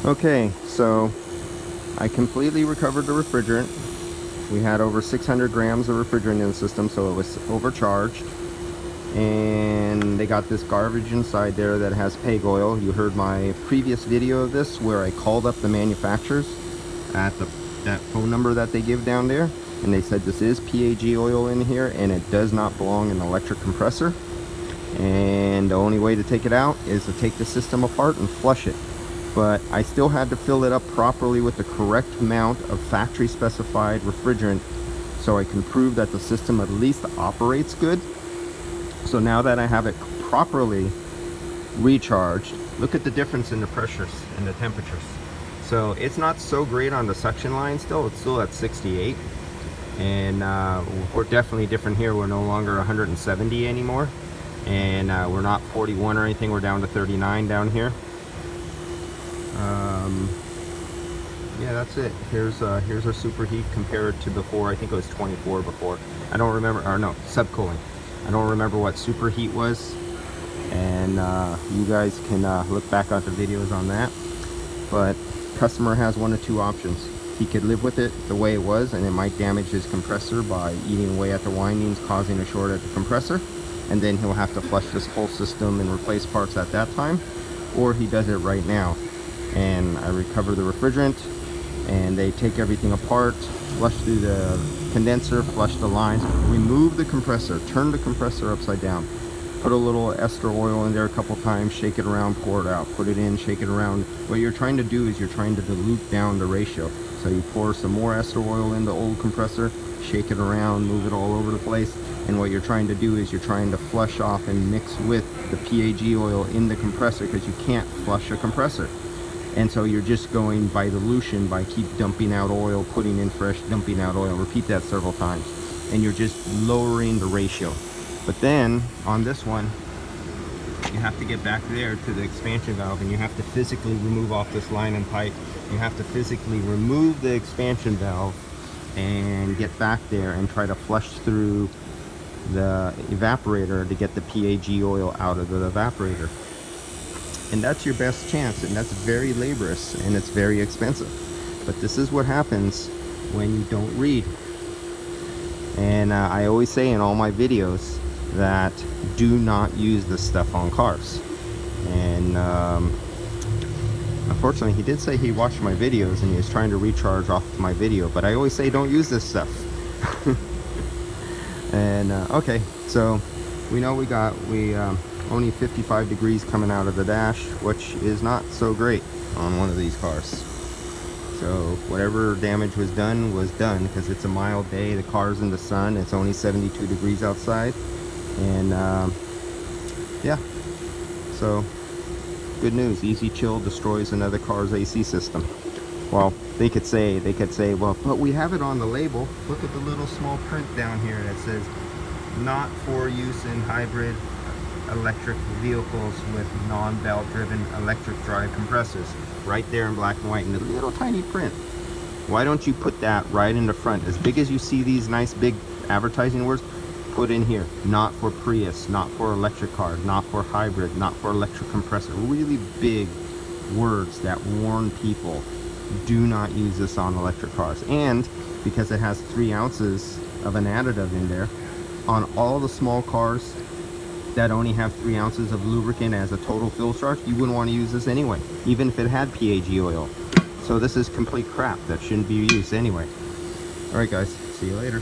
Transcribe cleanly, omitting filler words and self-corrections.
Okay, so I completely recovered the refrigerant. We had over 600 grams of refrigerant in the system, so it was overcharged. And they got this garbage inside there that has peg oil. You heard my previous video of this where I called up the manufacturers at that phone number that they give down there, and they said this is PAG oil in here and it does not belong in an electric compressor, and the only way to take it out is to take the system apart and flush it. But I still had to fill it up properly with the correct amount of factory specified refrigerant so I can prove that the system at least operates good. So now that I have it properly recharged, look at the difference in the pressures and the temperatures. So it's not so great on the suction line still. It's still at 68. And we're definitely different here. We're no longer 170 anymore. And we're not 41 or anything. We're down to 39 down here. Yeah, that's it. Here's our superheat compared to before. I think it was 24 before. I don't remember, or no, subcooling. I don't remember what superheat was, and you guys can look back at the videos on that. But customer has one of two options. He could live with it the way it was, and it might damage his compressor by eating away at the windings, causing a short at the compressor, and then he'll have to flush this whole system and replace parts at that time. Or he does it right now, and I recover the refrigerant, and they take everything apart, flush through the condenser, flush the lines, remove the compressor, turn the compressor upside down, put a little ester oil in there a couple times, shake it around, pour it out, put it in, shake it around. What you're trying to do is you're trying to dilute down the ratio. So you pour some more ester oil in the old compressor, shake it around, move it all over the place, and what you're trying to do is you're trying to flush off and mix with the PAG oil in the compressor, because you can't flush a compressor. And so you're just going by dilution, by keep dumping out oil, putting in fresh, dumping out oil. Repeat that several times. And you're just lowering the ratio. But then, on this one, you have to get back there to the expansion valve, and you have to physically remove off this line and pipe. You have to physically remove the expansion valve and get back there and try to flush through the evaporator to get the PAG oil out of the evaporator. And that's your best chance, and that's very laborious and it's very expensive. But this is what happens when you don't read. And I always say in all my videos that do not use this stuff on cars. And unfortunately, he did say he watched my videos and he was trying to recharge off my video, but I always say don't use this stuff. And okay, so we know we only 55 degrees coming out of the dash, which is not so great on one of these cars. So whatever damage was done, because it's a mild day. The car's in the sun. It's only 72 degrees outside. And yeah, so good news. Easy Chill destroys another car's AC system. Well, they could say, well, but we have it on the label. Look at the little small print down here that says not for use in hybrid electric vehicles with non-belt driven electric drive compressors, right there in black and white in the little tiny print. Why don't you put that right in the front, as big as you see these nice big advertising words? Put in here, not for Prius, not for electric cars, not for hybrid, not for electric compressor. Really big words that warn people, do not use this on electric cars. And because it has 3 ounces of an additive in there, on all the small cars that only have 3 ounces of lubricant as a total fuel charge, you wouldn't want to use this anyway, even if it had PAG oil. So this is complete crap that shouldn't be used anyway. All right guys, see you later.